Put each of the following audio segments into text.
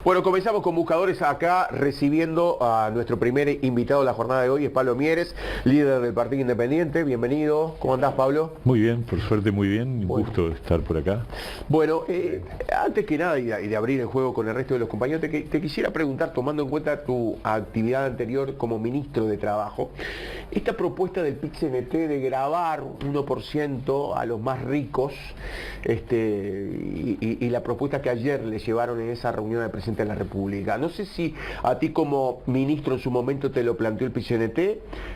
Bueno, comenzamos con Buscadores acá, recibiendo a nuestro primer invitado de la jornada de hoy, es Pablo Mieres, líder del Partido Independiente. Bienvenido. ¿Cómo andás, Pablo? Muy bien, por suerte muy bien, un gusto estar por acá. Bueno, antes que nada y de abrir el juego con el resto de los compañeros, te quisiera preguntar, tomando en cuenta tu actividad anterior como ministro de Trabajo, esta propuesta del PIT-CNT de gravar 1% a los más ricos, y la propuesta que ayer le llevaron en esa reunión al presidente de la República. No sé si a ti como ministro en su momento te lo planteó el PIT-CNT,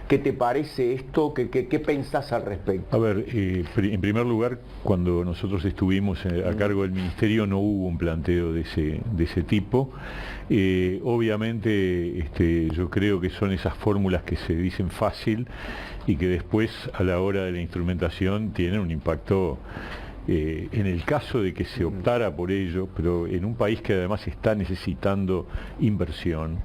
¿qué te parece esto? ¿Qué pensás al respecto? A ver, en primer lugar, cuando nosotros estuvimos a cargo del ministerio no hubo un planteo de ese tipo. Obviamente yo creo que son esas fórmulas que se dicen fácil y que después a la hora de la instrumentación tienen un impacto. En el caso de que se optara por ello, pero en un país que además está necesitando inversión,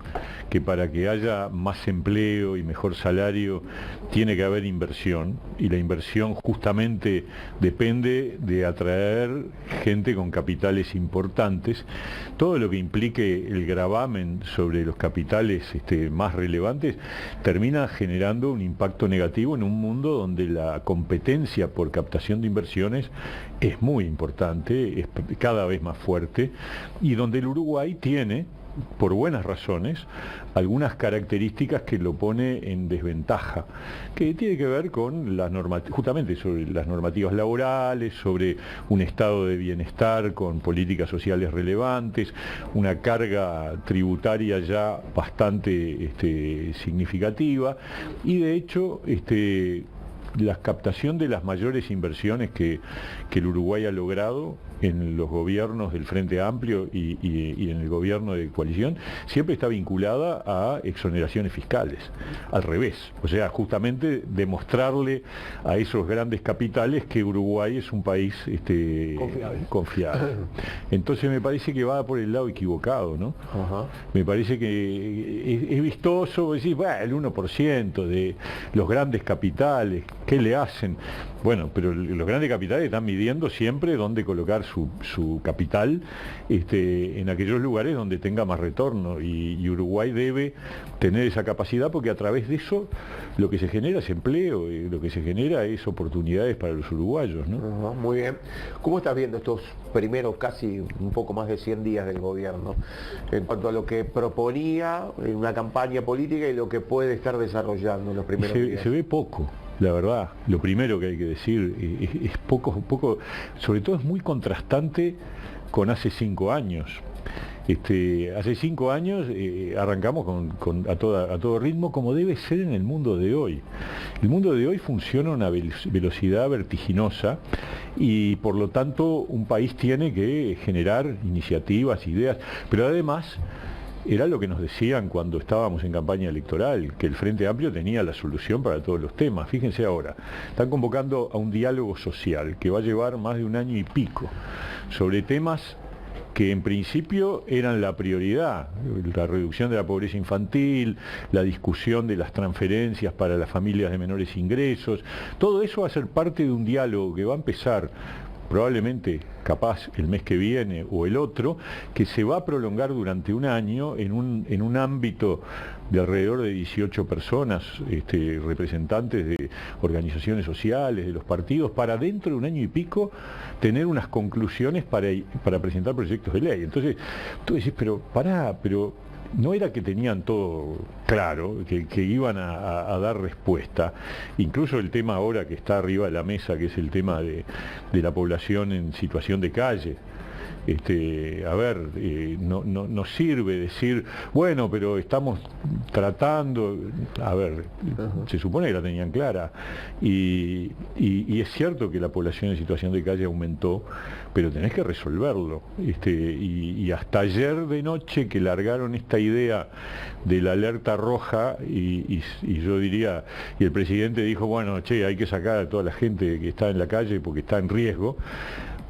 que para que haya más empleo y mejor salario tiene que haber inversión, y la inversión justamente depende de atraer gente con capitales importantes, todo lo que implique el gravamen sobre los capitales más relevantes termina generando un impacto negativo en un mundo donde la competencia por captación de inversiones es muy importante, es cada vez más fuerte, y donde el Uruguay tiene, por buenas razones, algunas características que lo pone en desventaja, que tiene que ver con justamente sobre las normativas laborales, sobre un estado de bienestar con políticas sociales relevantes, una carga tributaria ya bastante significativa, y de hecho la captación de las mayores inversiones que el Uruguay ha logrado en los gobiernos del Frente Amplio y en el gobierno de coalición, siempre está vinculada a exoneraciones fiscales, al revés, o sea, justamente demostrarle a esos grandes capitales que Uruguay es un país confiable. Entonces me parece que va por el lado equivocado, ¿no? Me parece que es vistoso decir, bueno, el 1% de los grandes capitales, ¿qué le hacen? Bueno, pero los grandes capitales están midiendo siempre dónde colocar su capital en aquellos lugares donde tenga más retorno, y Uruguay debe tener esa capacidad, porque a través de eso lo que se genera es empleo, y lo que se genera es oportunidades para los uruguayos, ¿no? Muy bien. ¿Cómo estás viendo estos primeros casi un poco más de 100 días del gobierno en cuanto a lo que proponía en una campaña política y lo que puede estar desarrollando en los primeros días? Se ve poco. La verdad, lo primero que hay que decir es poco, sobre todo es muy contrastante con hace 5 años. Hace 5 años arrancamos a todo ritmo, como debe ser en el mundo de hoy. El mundo de hoy funciona a una velocidad vertiginosa, y por lo tanto un país tiene que generar iniciativas, ideas, pero además era lo que nos decían cuando estábamos en campaña electoral, que el Frente Amplio tenía la solución para todos los temas. Fíjense ahora, están convocando a un diálogo social que va a llevar más de 1 año y pico, sobre temas que en principio eran la prioridad: la reducción de la pobreza infantil, la discusión de las transferencias para las familias de menores ingresos. Todo eso va a ser parte de un diálogo que va a empezar probablemente, capaz, el mes que viene o el otro, que se va a prolongar durante 1 año en un ámbito de alrededor de 18 personas, representantes de organizaciones sociales, de los partidos, para dentro de 1 año y pico tener unas conclusiones para presentar proyectos de ley. Entonces, tú decís, pero no era que tenían todo claro, que iban a dar respuesta. Incluso el tema ahora que está arriba de la mesa, que es el tema de la población en situación de calle. No sirve decir, bueno, pero estamos tratando, se supone que la tenían clara, y es cierto que la población en situación de calle aumentó, pero tenés que resolverlo, y hasta ayer de noche que largaron esta idea de la alerta roja, y yo diría, y el presidente dijo, bueno, hay que sacar a toda la gente que está en la calle porque está en riesgo.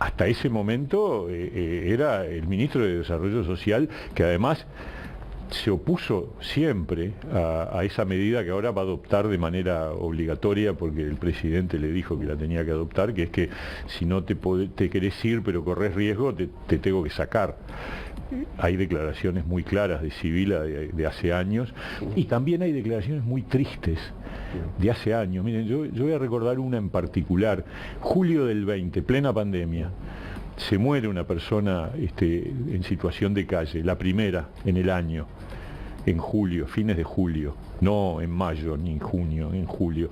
Hasta ese momento era el ministro de Desarrollo Social, que además se opuso siempre a esa medida que ahora va a adoptar de manera obligatoria, porque el presidente le dijo que la tenía que adoptar, que es que si no te querés ir pero corres riesgo, te tengo que sacar. Hay declaraciones muy claras de Sibila de hace años, y también hay declaraciones muy tristes de hace años. Miren, yo voy a recordar una en julio del 20, plena pandemia. Se muere una persona en situación de calle, la primera en el año, en julio, fines de julio, no en mayo ni en junio, en julio.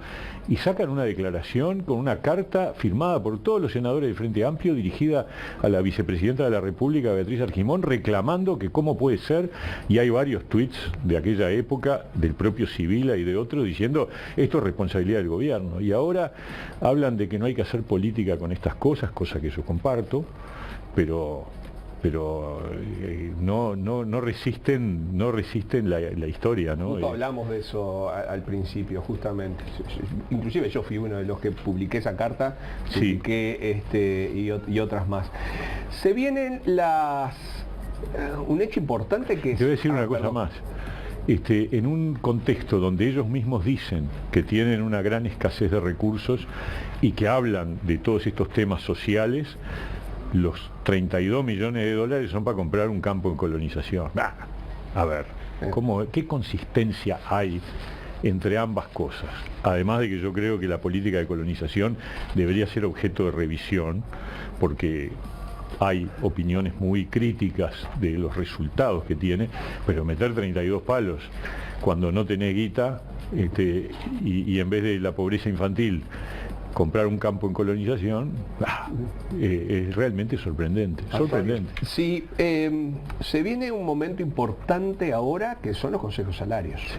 Y sacan una declaración con una carta firmada por todos los senadores del Frente Amplio, dirigida a la vicepresidenta de la República, Beatriz Argimón, reclamando que cómo puede ser, y hay varios tuits de aquella época, del propio Sibila y de otros, diciendo esto es responsabilidad del gobierno. Y ahora hablan de que no hay que hacer política con estas cosas, cosa que yo comparto, pero no resisten la historia, ¿no? Justo hablamos de eso al principio, justamente. Inclusive yo fui uno de los que publiqué esa carta, publiqué y otras más. Se vienen un hecho importante que es... Te voy a decir una cosa más. En un contexto donde ellos mismos dicen que tienen una gran escasez de recursos y que hablan de todos estos temas sociales, los 32 millones de dólares son para comprar un campo en colonización. A ver, ¿qué consistencia hay entre ambas cosas? Además de que yo creo que la política de colonización debería ser objeto de revisión, porque hay opiniones muy críticas de los resultados que tiene, pero meter 32 palos cuando no tenés guita, y en vez de la pobreza infantil comprar un campo en colonización, es realmente sorprendente. Sí, se viene un momento importante ahora, que son los consejos salarios. Sí.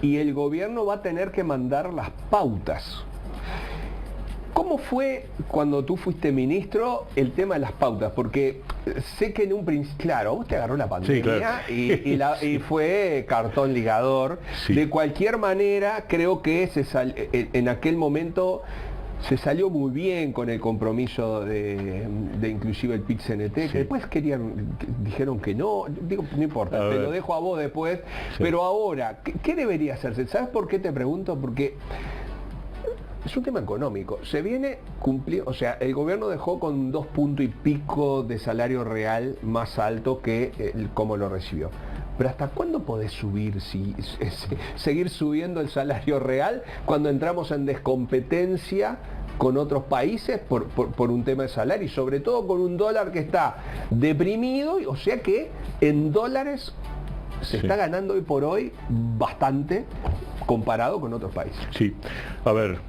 Y el gobierno va a tener que mandar las pautas. ¿Cómo fue cuando tú fuiste ministro el tema de las pautas? Porque sé que en un principio, claro, vos te agarró la pandemia, sí, claro. y fue cartón ligador. Sí. De cualquier manera, creo que en aquel momento se salió muy bien con el compromiso de inclusive el PIT-CNT, sí, que después dijeron que no, digo, no importa, te lo dejo a vos después, sí. Pero ahora, ¿qué debería hacerse? ¿Sabes por qué te pregunto? Porque es un tema económico. Se viene cumplir, o sea, el gobierno dejó con 2 puntos y pico de salario real más alto que como lo recibió. Pero ¿hasta cuándo podés seguir subiendo el salario real cuando entramos en descompetencia con otros países por un tema de salario, y sobre todo con un dólar que está deprimido, o sea que en dólares se está ganando hoy por hoy bastante comparado con otros países? Sí, a ver,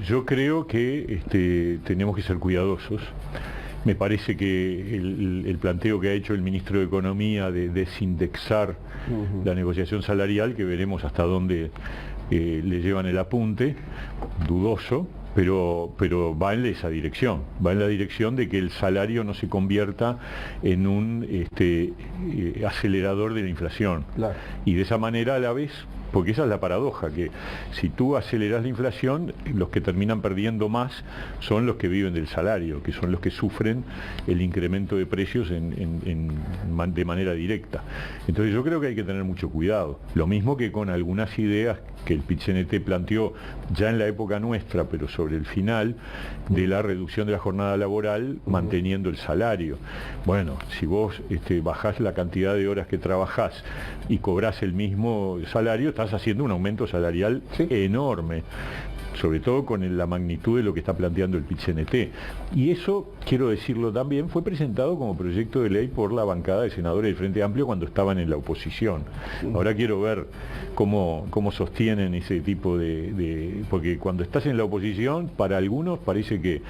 yo creo que tenemos que ser cuidadosos. Me parece que el planteo que ha hecho el ministro de Economía de desindexar la negociación salarial, que veremos hasta dónde le llevan el apunte, dudoso, pero va en esa dirección, va en la dirección de que el salario no se convierta en un acelerador de la inflación. Claro. Y de esa manera a la vez, porque esa es la paradoja, que si tú aceleras la inflación, los que terminan perdiendo más son los que viven del salario, que son los que sufren el incremento de precios de manera directa. Entonces yo creo que hay que tener mucho cuidado. Lo mismo que con algunas ideas que el PIT-CNT planteó ya en la época nuestra, pero sobre el final, de la reducción de la jornada laboral manteniendo el salario. Bueno, si vos bajás la cantidad de horas que trabajás y cobrás el mismo salario, estás haciendo un aumento salarial, sí, enorme, sobre todo con la magnitud de lo que está planteando el PIT-CNT. Y eso, quiero decirlo también, fue presentado como proyecto de ley por la bancada de senadores del Frente Amplio cuando estaban en la oposición. Ahora quiero ver cómo sostienen ese tipo porque cuando estás en la oposición, para algunos parece que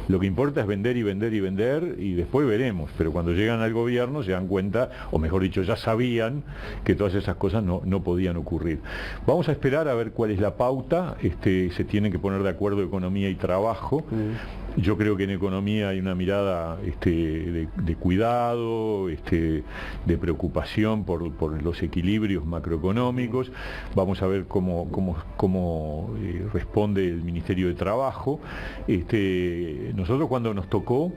lo que importa es vender y vender y vender, y después veremos, pero cuando llegan al gobierno se dan cuenta, o mejor dicho, ya sabían que todas esas cosas no podían ocurrir. Vamos a esperar a ver cuál es la pauta. Se tienen que poner de acuerdo Economía y Trabajo, Yo creo que en economía hay una mirada de cuidado, de preocupación por los equilibrios macroeconómicos. Vamos a ver cómo responde el Ministerio de Trabajo. Nosotros cuando nos tocó,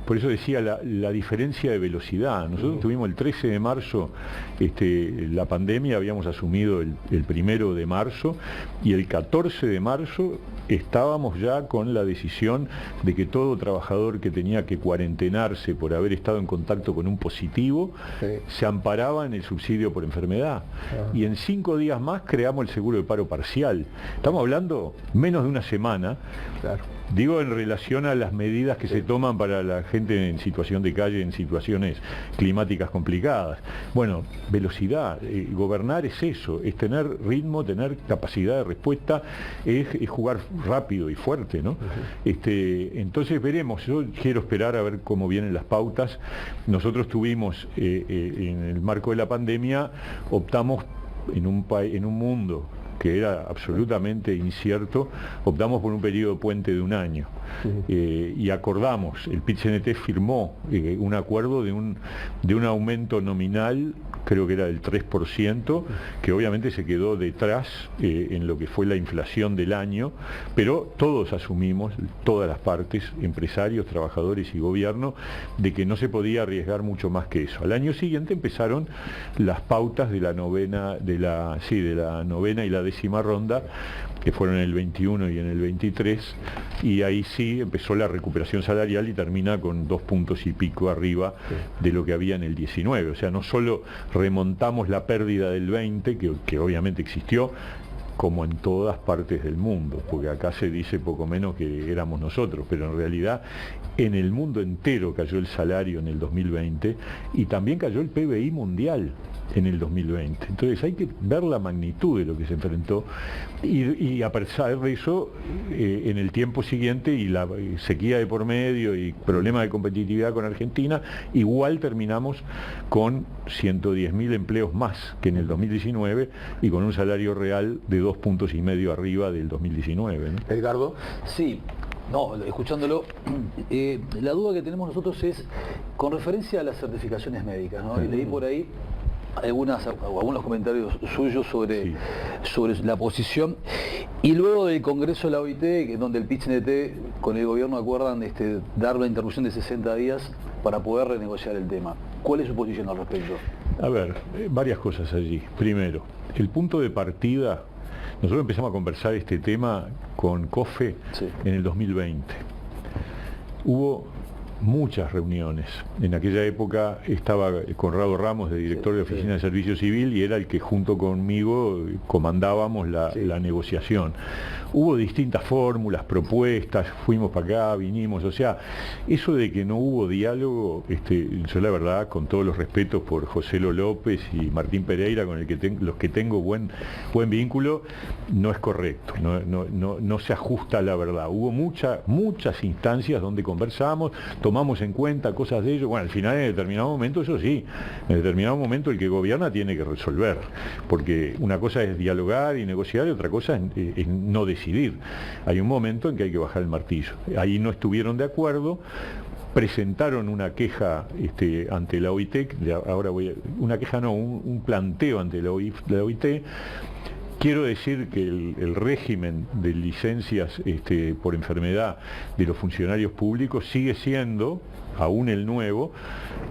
por eso decía la diferencia de velocidad. Nosotros tuvimos el 13 de marzo la pandemia, habíamos asumido el 1 de marzo, y el 14 de marzo estábamos ya con la decisión de que todo trabajador que tenía que cuarentenarse por haber estado en contacto con un positivo, se amparaba en el subsidio por enfermedad. Y en 5 días más creamos el seguro de paro parcial. Estamos hablando menos de una semana. Digo, en relación a las medidas que se toman para la gente en situación de calle, en situaciones climáticas complicadas. Bueno, velocidad, gobernar es eso, es tener ritmo, tener capacidad de respuesta, es jugar rápido y fuerte, ¿no? Entonces veremos, yo quiero esperar a ver cómo vienen las pautas. Nosotros tuvimos, en el marco de la pandemia, optamos en un mundo que era absolutamente incierto, optamos por un periodo puente de 1 año. Y acordamos, el PIT-CNT firmó un acuerdo de un aumento nominal, creo que era del 3%, que obviamente se quedó detrás en lo que fue la inflación del año, pero todos asumimos, todas las partes, empresarios, trabajadores y gobierno, de que no se podía arriesgar mucho más que eso. Al año siguiente empezaron las pautas de la novena y la 10ª ronda, que fueron en el 21 y en el 23, y ahí sí empezó la recuperación salarial y termina con 2 puntos y pico arriba de lo que había en el 19. O sea, no solo remontamos la pérdida del 20, que obviamente existió, como en todas partes del mundo, porque acá se dice poco menos que éramos nosotros, pero en realidad en el mundo entero cayó el salario en el 2020 y también cayó el PBI mundial en el 2020. Entonces hay que ver la magnitud de lo que se enfrentó y a pesar de eso, en el tiempo siguiente y la sequía de por medio y problemas de competitividad con Argentina, igual terminamos con 110.000 empleos más que en el 2019 y con un salario real de 2,5 puntos arriba del 2019, ¿no? Edgardo. Sí. No, escuchándolo, la duda que tenemos nosotros es con referencia a las certificaciones médicas, ¿no? Y leí por ahí algunos comentarios suyos sobre la posición, y luego del Congreso de la OIT, donde el PIT-CNT con el gobierno acuerdan dar una interrupción de 60 días para poder renegociar el tema. ¿Cuál es su posición al respecto? A ver, varias cosas allí. Primero, el punto de partida. Nosotros empezamos a conversar este tema con COFE en el 2020. Hubo muchas reuniones. En aquella época estaba Conrado Ramos, de director de Oficina de Servicio Civil, y era el que junto conmigo comandábamos la negociación. Hubo distintas fórmulas, propuestas, fuimos para acá, vinimos, o sea, eso de que no hubo diálogo, yo la verdad, con todos los respetos por José Lo López y Martín Pereira, con los que tengo buen vínculo, no es correcto, no se ajusta a la verdad. Hubo muchas instancias donde conversamos, tomamos en cuenta cosas de ellos. Bueno, al final, en determinado momento, eso sí, en determinado momento el que gobierna tiene que resolver, porque una cosa es dialogar y negociar y otra cosa es no decidir. Hay un momento en que hay que bajar el martillo. Ahí no estuvieron de acuerdo, presentaron una queja ante la OIT, un planteo ante la OIT. Quiero decir que el régimen de licencias por enfermedad de los funcionarios públicos sigue siendo, aún el nuevo,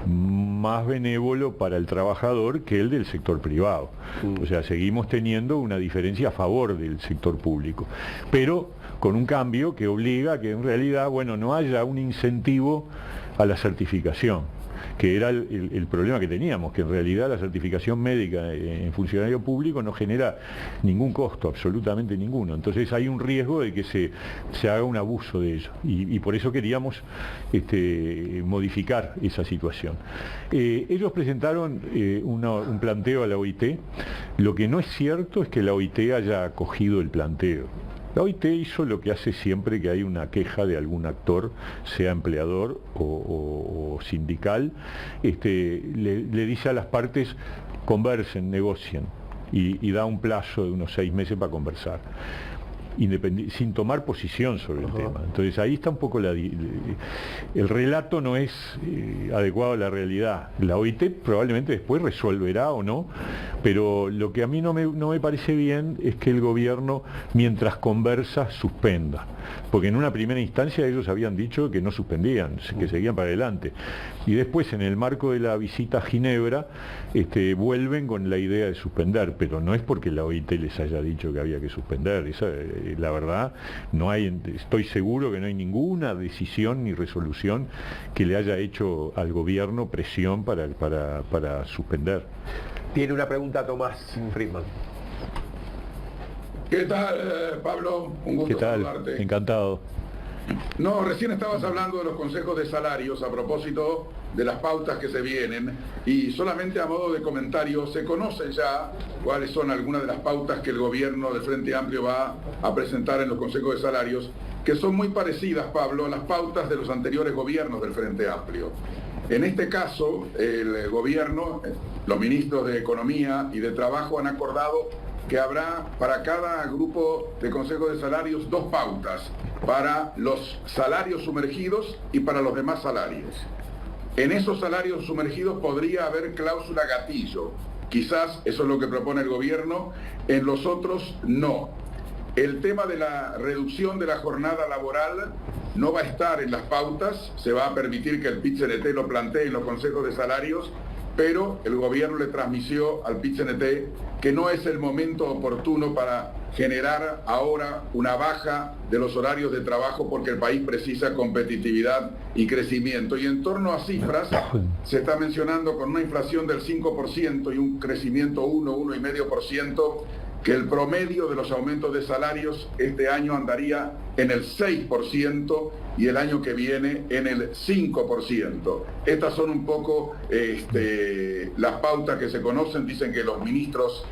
más benévolo para el trabajador que el del sector privado. O sea, seguimos teniendo una diferencia a favor del sector público, pero con un cambio que obliga a que en realidad, no haya un incentivo a la certificación, que era el problema que teníamos, que en realidad la certificación médica en funcionario público no genera ningún costo, absolutamente ninguno. Entonces hay un riesgo de que se haga un abuso de ello, y por eso queríamos modificar esa situación. Ellos presentaron un planteo a la OIT. Lo que no es cierto es que la OIT haya acogido el planteo. La OIT hizo lo que hace siempre que hay una queja de algún actor, sea empleador o sindical, le dice a las partes: conversen, negocien, y da un plazo de unos 6 meses para conversar. sin tomar posición sobre el tema. Entonces ahí está un poco el relato no es adecuado a la realidad. La OIT probablemente después resolverá o no, pero lo que a mí no me parece bien es que el gobierno, mientras conversa, suspenda. Porque en una primera instancia ellos habían dicho que no suspendían, que seguían para adelante. Y después, en el marco de la visita a Ginebra, vuelven con la idea de suspender, pero no es porque la OIT les haya dicho que había que suspender. La verdad, estoy seguro que no hay ninguna decisión ni resolución que le haya hecho al gobierno presión para suspender. Tiene una pregunta Tomás Friedman. ¿Qué tal, Pablo? Un gusto saludarte. Encantado. No, recién estabas hablando de los consejos de salarios a propósito de las pautas que se vienen, y solamente a modo de comentario, ¿se conocen ya cuáles son algunas de las pautas que el gobierno del Frente Amplio va a presentar en los consejos de salarios, que son muy parecidas, Pablo, a las pautas de los anteriores gobiernos del Frente Amplio? En este caso, el gobierno, los ministros de Economía y de Trabajo han acordado que habrá para cada grupo de consejos de salarios 2 pautas, para los salarios sumergidos y para los demás salarios. En esos salarios sumergidos podría haber cláusula gatillo, quizás eso es lo que propone el gobierno, en los otros no. El tema de la reducción de la jornada laboral no va a estar en las pautas, se va a permitir que el PIT-CNT lo plantee en los consejos de salarios, pero el gobierno le transmitió al PIT-CNT que no es el momento oportuno para generar ahora una baja de los horarios de trabajo, porque el país precisa competitividad y crecimiento. Y en torno a cifras, se está mencionando con una inflación del 5% y un crecimiento 1,5%, que el promedio de los aumentos de salarios este año andaría en el 6% y el año que viene en el 5%. Estas son un poco las pautas que se conocen. Dicen que los ministros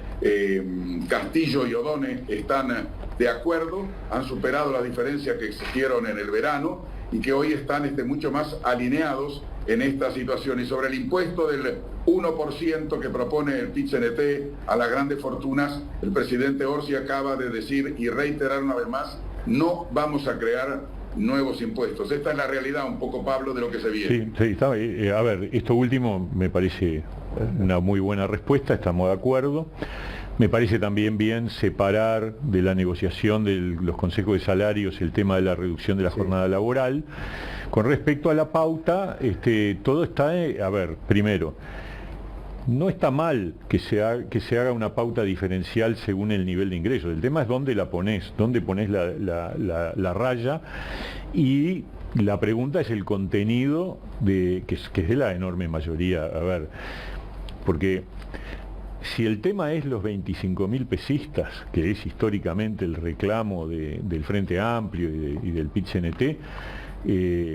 Castillo y Odone están de acuerdo, han superado las diferencias que existieron en el verano y que hoy están mucho más alineados en esta situación. Y sobre el impuesto del 1% que propone el PIT-CNT a las grandes fortunas, el presidente Orsi acaba de decir y reiterar una vez más, no vamos a crear nuevos impuestos. Esta es la realidad un poco, Pablo, de lo que se viene. Sí, está, a ver, esto último me parece una muy buena respuesta, estamos de acuerdo. Me parece también bien separar de la negociación de los consejos de salarios el tema de la reducción de la jornada laboral. Con respecto a la pauta, todo está, a ver, primero, no está mal que se haga una pauta diferencial según el nivel de ingresos. El tema es dónde la pones, dónde pones la raya, y la pregunta es el contenido que es de la enorme mayoría. A ver, porque si el tema es los 25.000 pesistas, que es históricamente el reclamo del Frente Amplio y del PIT-CNT,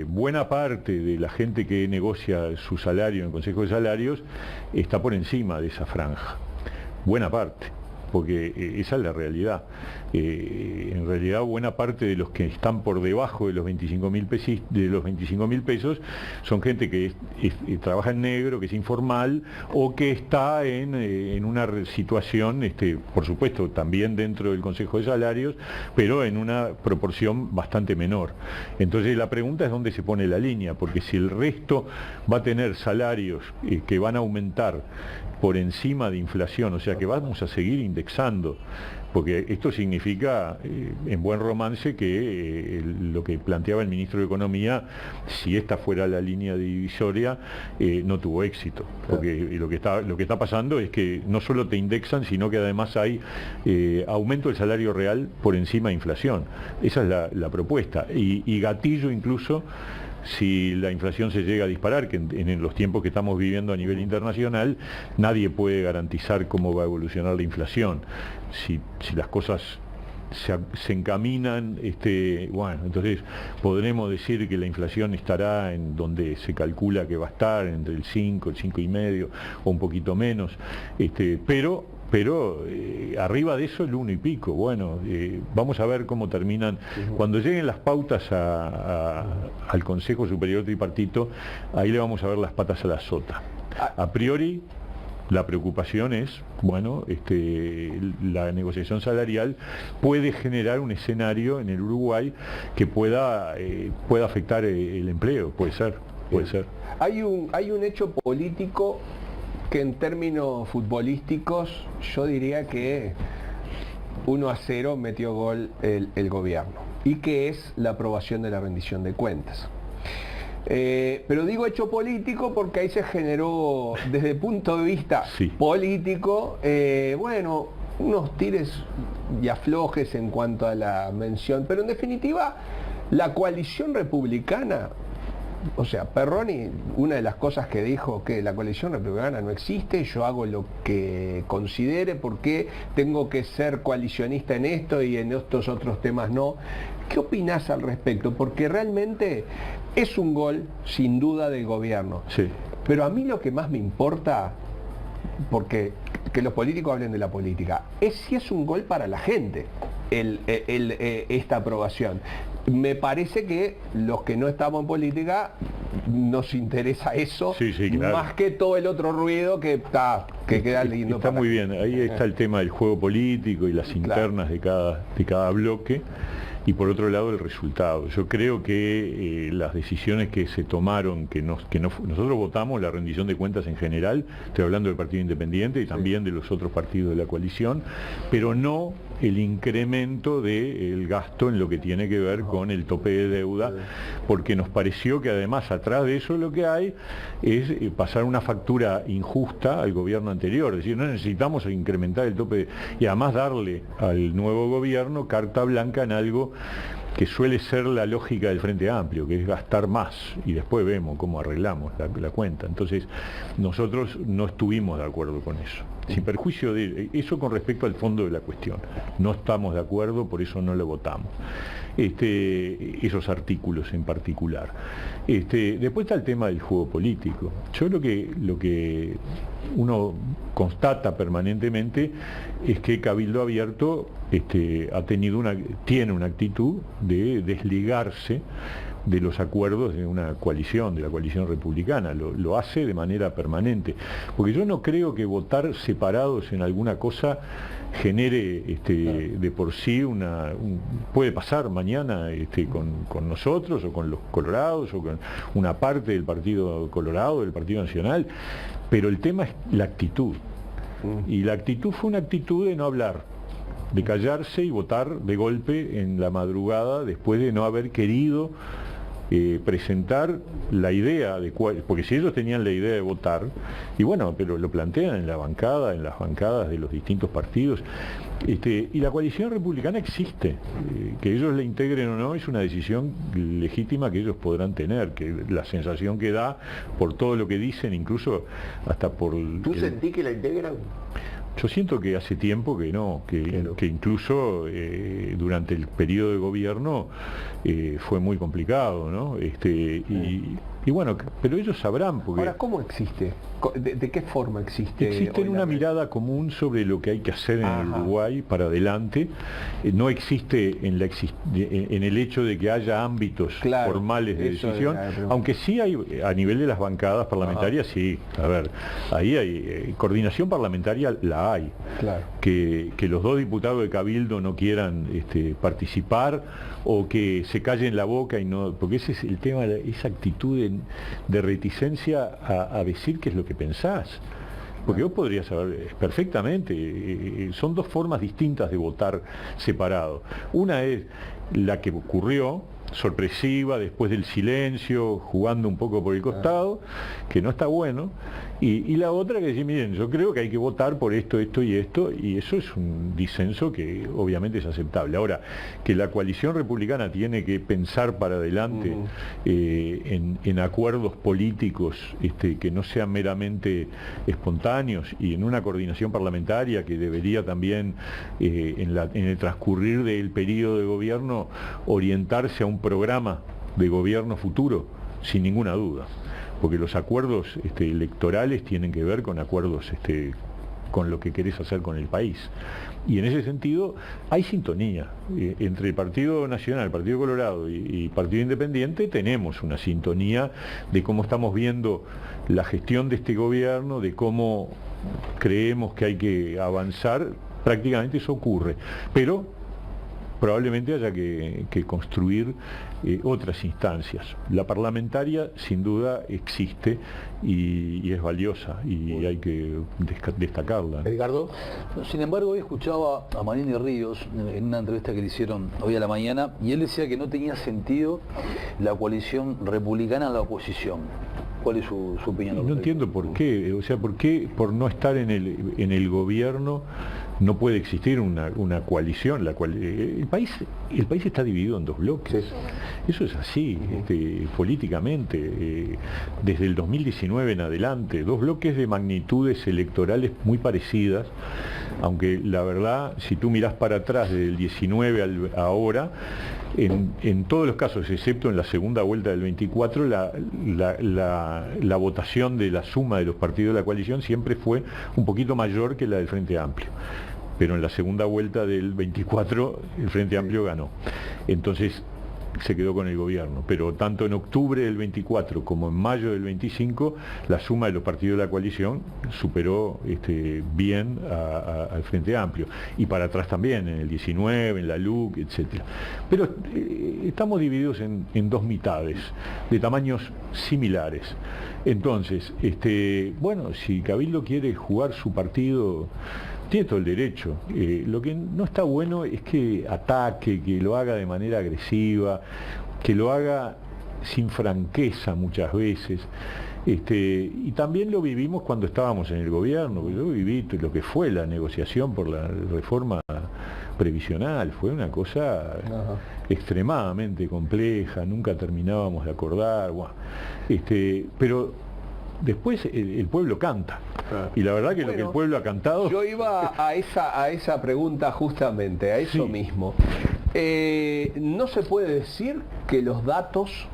buena parte de la gente que negocia su salario en el Consejo de Salarios está por encima de esa franja. Buena parte, porque esa es la realidad. En realidad, buena parte de los que están por debajo de los 25.000 pesos son gente que trabaja en negro, que es informal, o que está en una situación, por supuesto, también dentro del Consejo de Salarios, pero en una proporción bastante menor. Entonces la pregunta es dónde se pone la línea, porque si el resto va a tener salarios que van a aumentar por encima de inflación, o sea que vamos a seguir indexando, porque esto significa, en buen romance, que lo que planteaba el ministro de Economía, si esta fuera la línea divisoria, no tuvo éxito, porque lo que está pasando es que no solo te indexan, sino que además hay aumento del salario real por encima de inflación. Esa es la propuesta, y gatillo incluso si la inflación se llega a disparar, que en los tiempos que estamos viviendo a nivel internacional, nadie puede garantizar cómo va a evolucionar la inflación. Si las cosas se encaminan, bueno, entonces podremos decir que la inflación estará en donde se calcula que va a estar, entre el 5, el 5,5 o un poquito menos, pero arriba de eso el 1 y pico. Bueno, vamos a ver cómo terminan. Cuando lleguen las pautas al Consejo Superior Tripartito, ahí le vamos a ver las patas a la sota. A priori La preocupación es, bueno, la negociación salarial puede generar un escenario en el Uruguay que pueda afectar el empleo, puede ser. Hay un hecho político que en términos futbolísticos yo diría que 1-0 metió gol el gobierno, y que es la aprobación de la rendición de cuentas. Pero digo hecho político porque ahí se generó, desde el punto de vista político, unos tires y aflojes en cuanto a la mención, pero en definitiva la coalición republicana, o sea, Perroni, una de las cosas que dijo, que la coalición republicana no existe, yo hago lo que considere, porque tengo que ser coalicionista en esto y en estos otros temas no. ¿Qué opinás al respecto? Porque realmente es un gol, sin duda, del gobierno. Sí. Pero a mí lo que más me importa, porque que los políticos hablen de la política, es si es un gol para la gente esta aprobación. Me parece que los que no estamos en política nos interesa eso, claro, más que todo el otro ruido que queda lindo. Está muy bien, ahí está el tema del juego político y las internas de cada bloque. Y por otro lado el resultado. Yo creo que las decisiones que se tomaron, nosotros votamos la rendición de cuentas en general, estoy hablando del Partido Independiente y también de los otros partidos de la coalición, pero no el incremento del gasto en lo que tiene que ver con el tope de deuda, porque nos pareció que además atrás de eso lo que hay es pasar una factura injusta al gobierno anterior, es decir, no necesitamos incrementar el tope y además darle al nuevo gobierno carta blanca en algo que suele ser la lógica del Frente Amplio, que es gastar más y después vemos cómo arreglamos la cuenta. Entonces sos no estuvimos de acuerdo con eso, sin perjuicio de eso con respecto al fondo de la cuestión. No estamos de acuerdo, por eso no lo votamos. Esos artículos en particular. Después está el tema del juego político. Yo lo que uno constata permanentemente es que Cabildo Abierto tiene una actitud de desligarse de los acuerdos de una coalición, de la coalición republicana, lo hace de manera permanente, porque yo no creo que votar separados en alguna cosa genere de por sí puede pasar mañana con nosotros o con los colorados o con una parte del Partido Colorado, del Partido Nacional, pero el tema es la actitud, y la actitud fue una actitud de no hablar, de callarse y votar de golpe en la madrugada después de no haber querido presentar la idea porque si ellos tenían la idea de votar, y bueno, pero lo plantean en las bancadas de los distintos partidos, y la coalición republicana existe, que ellos la integren o no es una decisión legítima que ellos podrán tener, que la sensación que da por todo lo que dicen, incluso hasta por... ¿Tú sentí que la integran? Yo siento que hace tiempo que no, que incluso durante el periodo de gobierno fue muy complicado, ¿no? Y bueno, pero ellos sabrán, porque... Ahora, ¿cómo existe? ¿De qué forma existe? Existe una mirada común sobre lo que hay que hacer en el Uruguay para adelante. No existe en el hecho de que haya ámbitos formales de decisión, aunque sí hay, a nivel de las bancadas parlamentarias, sí. A ver, ahí hay coordinación parlamentaria, la hay. Claro. Que los dos diputados de Cabildo no quieran participar, o que se callen la boca y no, porque ese es el tema, esa actitud de reticencia a decir qué es lo que pensás. Porque vos podrías saber perfectamente, son dos formas distintas de votar separado. Una es la que ocurrió, sorpresiva, después del silencio, jugando un poco por el costado, que no está bueno, y la otra que dice, miren, yo creo que hay que votar por esto, esto y esto, y eso es un disenso que obviamente es aceptable. Ahora, que la coalición republicana tiene que pensar para adelante en acuerdos políticos que no sean meramente espontáneos, y en una coordinación parlamentaria que debería también en el transcurrir del periodo de gobierno orientarse a un programa de gobierno futuro, sin ninguna duda, porque los acuerdos electorales tienen que ver con acuerdos con lo que querés hacer con el país. Y en ese sentido hay sintonía. Entre el Partido Nacional, el Partido Colorado y Partido Independiente tenemos una sintonía de cómo estamos viendo la gestión de este gobierno, de cómo creemos que hay que avanzar, prácticamente eso ocurre. Pero probablemente haya que construir otras instancias. La parlamentaria sin duda existe y es valiosa y hay que destacarla. Edgardo. Sin embargo, hoy escuchaba a Manini Ríos en una entrevista que le hicieron hoy a la mañana y él decía que no tenía sentido la coalición republicana en la oposición. ¿Cuál es su opinión? No entiendo por qué, o sea, por qué por no estar en el gobierno no puede existir una coalición. El país está dividido en dos bloques. Sí. Eso es así, políticamente, desde el 2019 en adelante, dos bloques de magnitudes electorales muy parecidas, aunque la verdad, si tú mirás para atrás desde el 19 ahora, en todos los casos, excepto en la segunda vuelta del 24, la votación de la suma de los partidos de la coalición siempre fue un poquito mayor que la del Frente Amplio. Pero en la segunda vuelta del 24 el Frente Amplio ganó. Entonces se quedó con el gobierno. Pero tanto en octubre del 24 como en mayo del 25, la suma de los partidos de la coalición superó bien al Frente Amplio. Y para atrás también, en el 19, en la LUC, etc. Pero estamos divididos en dos mitades, de tamaños similares. Entonces, bueno, si Cabildo quiere jugar su partido, tiene todo el derecho. Lo que no está bueno es que ataque, que lo haga de manera agresiva, que lo haga sin franqueza muchas veces. Y también lo vivimos cuando estábamos en el gobierno. Yo viví lo que fue la negociación por la reforma previsional. Fue una cosa extremadamente compleja, nunca terminábamos de acordar. Bueno, pero después el pueblo canta. Y la verdad que lo que el pueblo ha cantado... Yo iba a esa pregunta justamente, a eso mismo. No se puede decir que los datos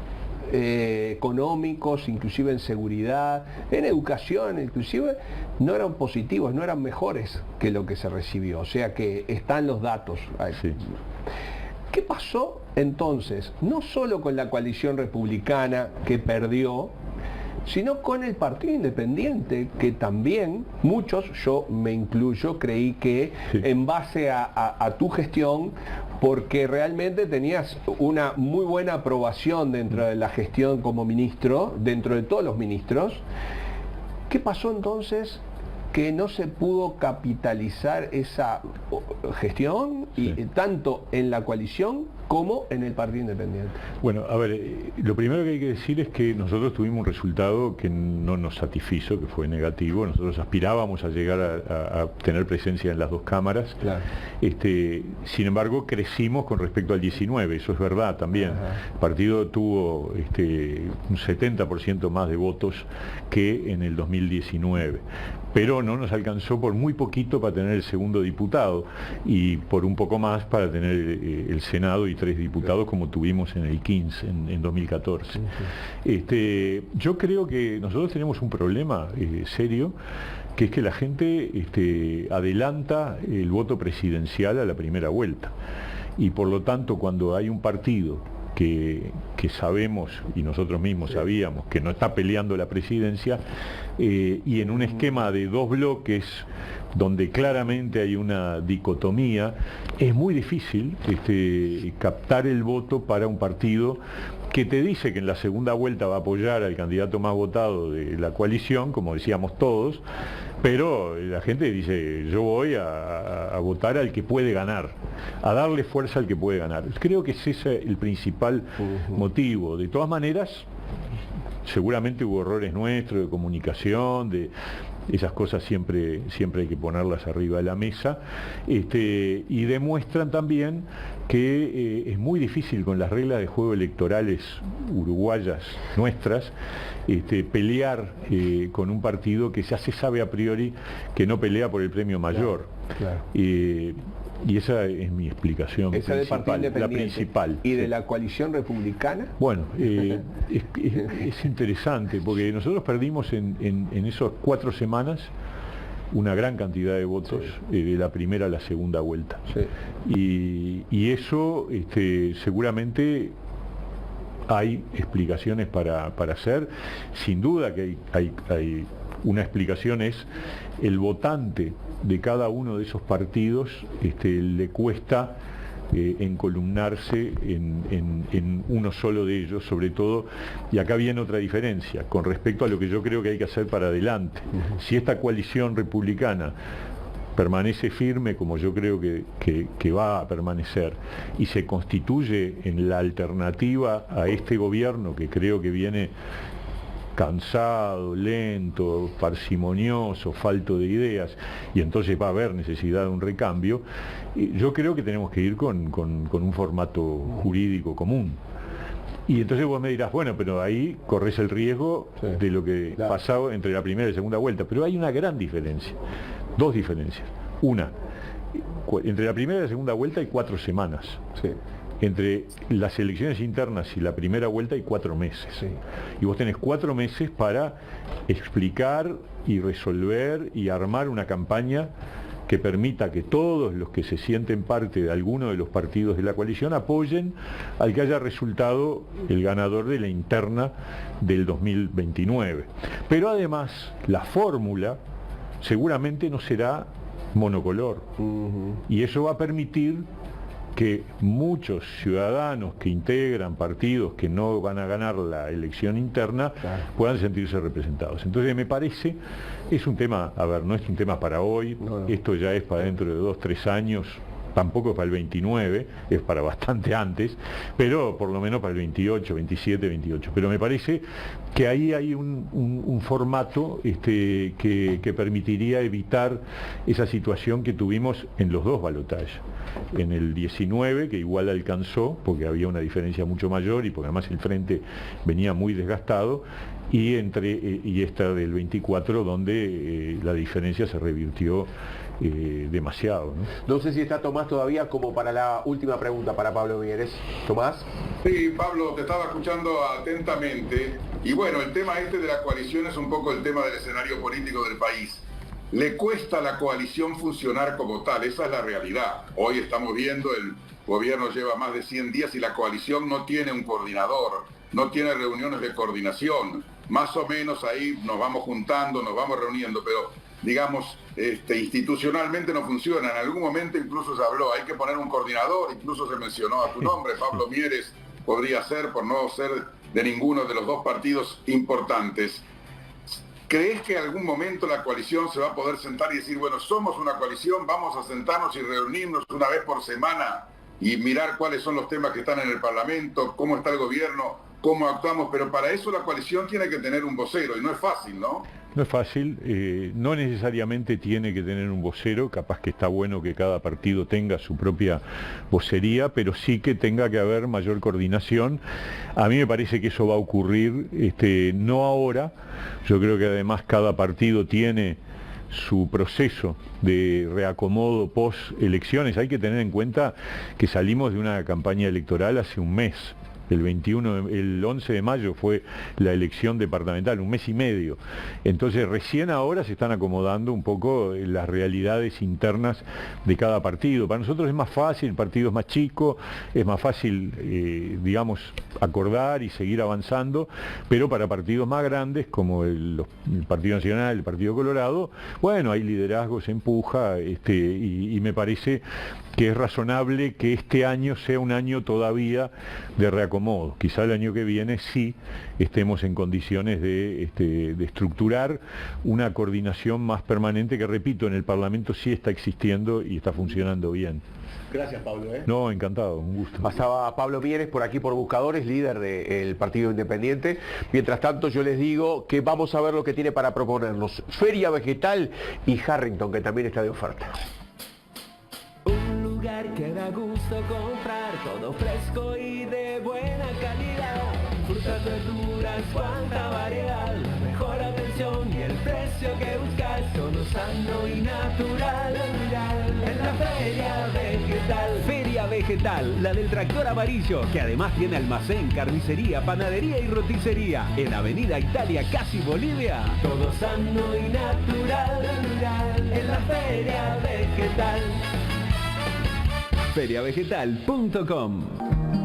económicos, inclusive en seguridad, en educación, inclusive, no eran positivos, no eran mejores que lo que se recibió. O sea que están los datos. Sí. ¿Qué pasó entonces? No solo con la coalición republicana que perdió, sino con el Partido Independiente, que también muchos, yo me incluyo, creí que en base a tu gestión, porque realmente tenías una muy buena aprobación dentro de la gestión como ministro, dentro de todos los ministros. ¿Qué pasó entonces que no se pudo capitalizar esa gestión, y tanto en la coalición como en el Partido Independiente? Bueno, a ver, lo primero que hay que decir es que nosotros tuvimos un resultado que no nos satisfizo, que fue negativo. Nosotros aspirábamos a llegar a tener presencia en las dos cámaras. Claro. Sin embargo, crecimos con respecto al 19, eso es verdad también. El partido tuvo un 70% más de votos que en el 2019. Pero no nos alcanzó por muy poquito para tener el segundo diputado y por un poco más para tener el Senado y 3 diputados como tuvimos en el 15, en 2014. Yo creo que nosotros tenemos un problema serio, que es que la gente adelanta el voto presidencial a la primera vuelta. Y por lo tanto, cuando hay un partido que sabemos, y nosotros mismos sabíamos, que no está peleando la presidencia, y en un esquema de dos bloques donde claramente hay una dicotomía, es muy difícil captar el voto para un partido que te dice que en la segunda vuelta va a apoyar al candidato más votado de la coalición, como decíamos todos, pero la gente dice, yo voy a votar al que puede ganar, a darle fuerza al que puede ganar. Creo que ese es el principal motivo. De todas maneras, seguramente hubo errores nuestros de comunicación, de esas cosas siempre hay que ponerlas arriba de la mesa, y demuestran también que es muy difícil con las reglas de juego electorales uruguayas nuestras pelear con un partido que ya se sabe a priori que no pelea por el premio mayor. Claro. Y esa es mi explicación esa principal, la principal. ¿Y de la coalición republicana? Bueno, es interesante, porque nosotros perdimos en esas 4 semanas una gran cantidad de votos de la primera a la segunda vuelta. Y eso seguramente hay explicaciones para hacer. Sin duda que hay una explicación, es el votante de cada uno de esos partidos le cuesta encolumnarse en uno solo de ellos, sobre todo, y acá viene otra diferencia con respecto a lo que yo creo que hay que hacer para adelante. Si esta coalición republicana permanece firme, como yo creo que va a permanecer, y se constituye en la alternativa a este gobierno, que creo que viene cansado, lento, parsimonioso, falto de ideas, y entonces va a haber necesidad de un recambio, yo creo que tenemos que ir con un formato jurídico común. Y entonces vos me dirás, bueno, pero ahí corres el riesgo de lo que pasó entre la primera y la segunda vuelta, pero hay una gran diferencia, dos diferencias. Una, entre la primera y la segunda vuelta hay 4 semanas. Entre las elecciones internas y la primera vuelta hay 4 meses. Y vos tenés 4 meses para explicar y resolver y armar una campaña que permita que todos los que se sienten parte de alguno de los partidos de la coalición apoyen al que haya resultado el ganador de la interna del 2029. Pero además, la fórmula seguramente no será monocolor. Y eso va a permitir que muchos ciudadanos que integran partidos que no van a ganar la elección interna puedan sentirse representados. Entonces me parece, es un tema, no es un tema para hoy, esto ya es para dentro de 2, 3 años, tampoco es para el 29, es para bastante antes, pero por lo menos para el 28, 27, 28. Pero me parece que ahí hay un formato que permitiría evitar esa situación que tuvimos en los 2 balotajes. En el 19, que igual alcanzó, porque había una diferencia mucho mayor y porque además el frente venía muy desgastado, y esta del 24, donde la diferencia se revirtió demasiado, ¿no? No sé si está Tomás todavía como para la última pregunta para Pablo Mieres. Tomás. Sí, Pablo, te estaba escuchando atentamente, y bueno, el tema de la coalición es un poco el tema del escenario político del país. Le cuesta a la coalición funcionar como tal, esa es la realidad. Hoy estamos viendo, el gobierno lleva más de 100 días y la coalición no tiene un coordinador, no tiene reuniones de coordinación. Más o menos ahí nos vamos juntando, nos vamos reuniendo, pero digamos, institucionalmente no funciona. En algún momento incluso se habló, hay que poner un coordinador, incluso se mencionó a tu nombre, Pablo Mieres podría ser, por no ser de ninguno de los 2 partidos importantes. ¿Crees que en algún momento la coalición se va a poder sentar y decir, bueno, somos una coalición, vamos a sentarnos y reunirnos una vez por semana y mirar cuáles son los temas que están en el Parlamento, cómo está el gobierno, cómo actuamos? Pero para eso la coalición tiene que tener un vocero y no es fácil, ¿no? No es fácil, no necesariamente tiene que tener un vocero, capaz que está bueno que cada partido tenga su propia vocería, pero sí que tenga que haber mayor coordinación. A mí me parece que eso va a ocurrir, no ahora. Yo creo que además cada partido tiene su proceso de reacomodo post elecciones. Hay que tener en cuenta que salimos de una campaña electoral hace un mes. El 11 de mayo fue la elección departamental, un mes y medio. Entonces recién ahora se están acomodando un poco las realidades internas de cada partido. Para nosotros es más fácil, el partido es más chico, es más fácil, digamos, acordar y seguir avanzando, pero para partidos más grandes como el Partido Nacional, el Partido Colorado, bueno, hay liderazgo, se empuja, y me parece que es razonable que este año sea un año todavía de reacomodo. Quizá el año que viene sí estemos en condiciones de estructurar una coordinación más permanente que, repito, en el Parlamento sí está existiendo y está funcionando bien. Gracias, Pablo. No, encantado, un gusto. Pasaba Pablo Mieres por aquí por Buscadores, líder del Partido Independiente. Mientras tanto, yo les digo que vamos a ver lo que tiene para proponernos Feria Vegetal y Harrington, que también está de oferta. Un lugar que da gusto comprar, todo fresco y de buena calidad. Frutas, verduras, cuánta variedad, la mejor atención y el precio que buscas, todo sano y natural. En la Feria Vegetal. Feria Vegetal, la del tractor amarillo, que además tiene almacén, carnicería, panadería y roticería. En Avenida Italia, casi Bolivia. Todo sano y natural. En la Feria Vegetal. feriavegetal.com.